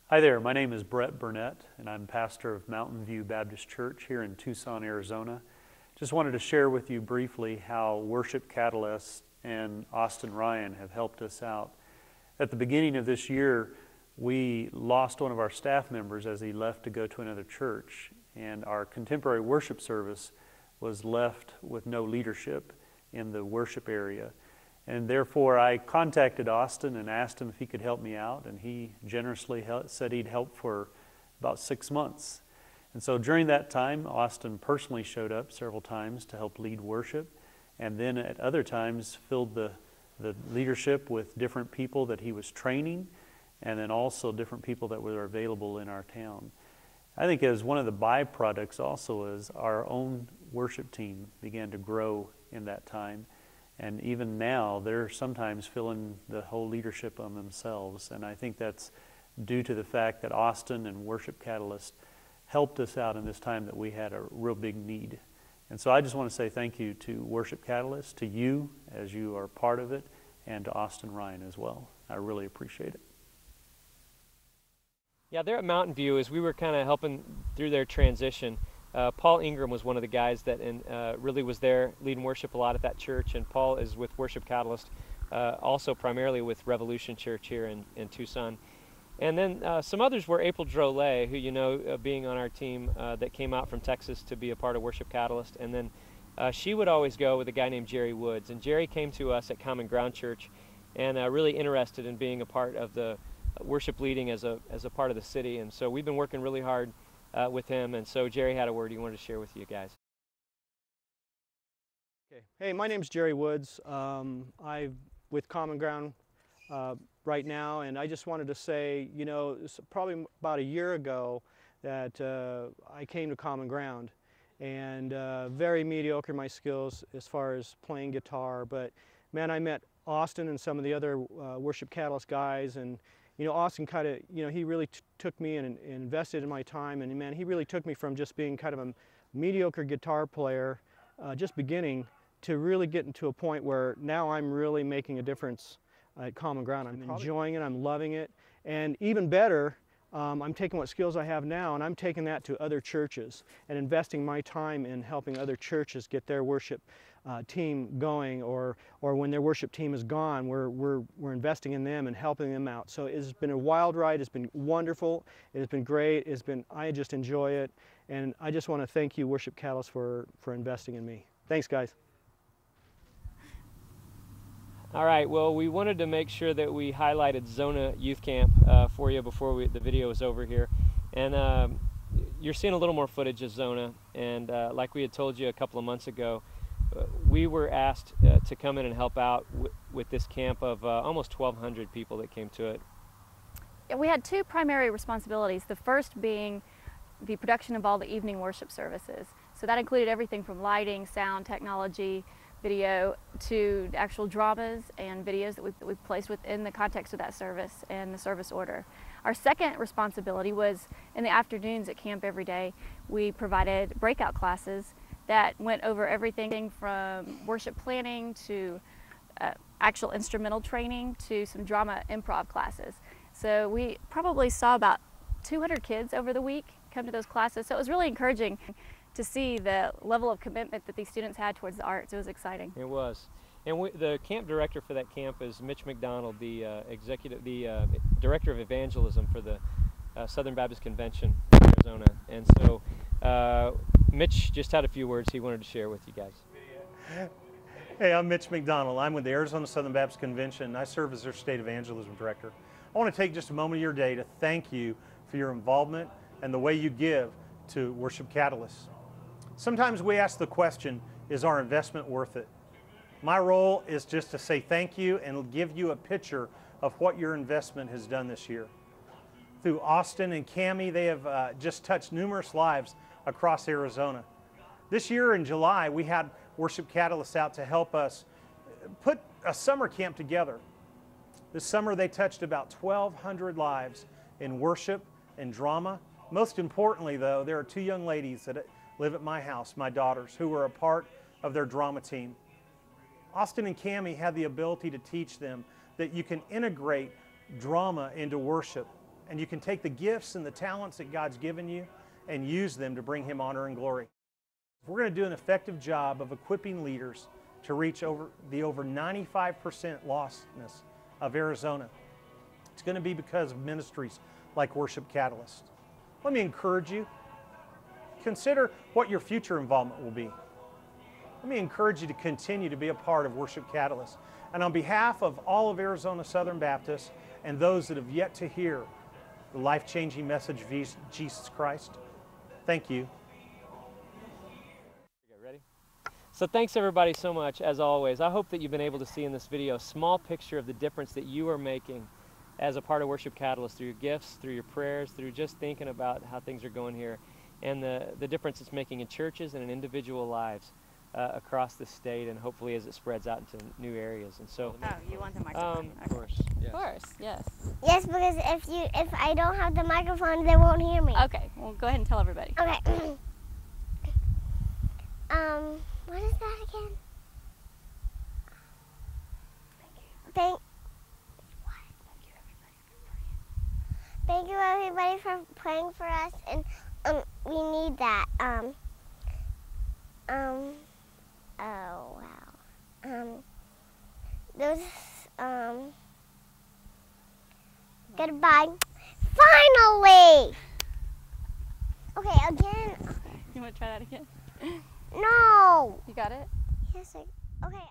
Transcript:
Hi there, my name is Burnett, and I'm pastor of Mountain View Baptist Church here in Tucson, Arizona. Just wanted to share with you briefly how Worship Catalyst and Austin Ryan have helped us out. At the beginning of this year, we lost one of our staff members as he left to go to another church, and our contemporary worship service was left with no leadership in the worship area. And therefore, I contacted Austin and asked him if he could help me out, and he generously said he'd help for about 6 months. And so during that time, Austin personally showed up several times to help lead worship, and then at other times filled the leadership with different people that he was training, and then also different people that were available in our town. I think as one of the byproducts also is our own worship team began to grow in that time. And even now, they're sometimes filling the whole leadership on themselves. And I think that's due to the fact that Austin and Worship Catalyst helped us out in this time that we had a real big need. And so I just want to say thank you to Worship Catalyst, to you as you are part of it, and to Austin Ryan as well. I really appreciate it. Yeah, there at Mountain View, as we were kind of helping through their transition, Paul Ingram was one of the guys that really was there leading worship a lot at that church, and Paul is with Worship Catalyst, also primarily with Revolution Church here in Tucson. And then some others were April Drolet, who you know being on our team, that came out from Texas to be a part of Worship Catalyst. And then she would always go with a guy named Jerry Woods. And Jerry came to us at Common Ground Church and really interested in being a part of the worship leading as a part of the city. And so we've been working really hard with him, and so Jerry had a word he wanted to share with you guys. Okay. Hey, my name's Jerry Woods. I'm with Common Ground right now, and I just wanted to say, you know, it's probably about a year ago that I came to Common Ground, and very mediocre my skills as far as playing guitar, but man, I met Austin and some of the other Worship Catalyst guys, and you know, Austin kind of, you know, he really took me and invested in my time, and man, he really took me from just being kind of a mediocre guitar player, just beginning, to really getting to a point where now I'm really making a difference at Common Ground. I'm enjoying it, I'm loving it, and even better, I'm taking what skills I have now and I'm taking that to other churches and investing my time in helping other churches get their worship team going, or when their worship team is gone, we're investing in them and helping them out. So it's been a wild ride. It's been wonderful. It has been great. I just enjoy it, and I just want to thank you, Worship Catalyst, for investing in me. Thanks, guys. All right, well, we wanted to make sure that we highlighted Zona Youth Camp for you before the video was over here. And you're seeing a little more footage of Zona, and like we had told you a couple of months ago, we were asked to come in and help out with this camp of almost 1,200 people that came to it. Yeah, we had two primary responsibilities, the first being the production of all the evening worship services. So that included everything from lighting, sound, technology, video, to actual dramas and videos that we placed within the context of that service and the service order. Our second responsibility was in the afternoons at camp every day. We provided breakout classes that went over everything from worship planning to actual instrumental training to some drama improv classes. So we probably saw about 200 kids over the week come to those classes. So it was really encouraging to see the level of commitment that these students had towards the arts. It was exciting. It was. And the camp director for that camp is Mitch McDonald, the director of evangelism for the Southern Baptist Convention in Arizona. And so Mitch just had a few words he wanted to share with you guys. Hey, I'm Mitch McDonald. I'm with the Arizona Southern Baptist Convention, and I serve as their state evangelism director. I want to take just a moment of your day to thank you for your involvement and the way you give to Worship Catalyst. Sometimes we ask the question, is our investment worth it? My role is just to say thank you and give you a picture of what your investment has done this year. Through Austin and Cammie, they have just touched numerous lives across Arizona. This year in July, we had Worship Catalyst out to help us put a summer camp together. This summer they touched about 1,200 lives in worship and drama. Most importantly though, there are two young ladies that live at my house, my daughters, who were a part of their drama team. Austin and Cammie had the ability to teach them that you can integrate drama into worship. And you can take the gifts and the talents that God's given you and use them to bring Him honor and glory. If we're going to do an effective job of equipping leaders to reach over 95% lostness of Arizona, it's going to be because of ministries like Worship Catalyst. Let me encourage you. Consider what your future involvement will be. Let me encourage you to continue to be a part of Worship Catalyst. And on behalf of all of Arizona Southern Baptists and those that have yet to hear the life-changing message of Jesus Christ, thank you. Ready? So thanks everybody so much, as always. I hope that you've been able to see in this video a small picture of the difference that you are making as a part of Worship Catalyst, through your gifts, through your prayers, through just thinking about how things are going here, and the difference it's making in churches and in individual lives across the state, and hopefully as it spreads out into new areas. And so, oh, you want the microphone? Of course, yes. Of course, yes. Yes, because if I don't have the microphone, they won't hear me. Okay, well, go ahead and tell everybody. Okay. What is that again? Thank you everybody for praying for us, and we need that. Oh wow. Goodbye. Finally. Okay, again. You want to try that again? No. You got it? Yes. Okay.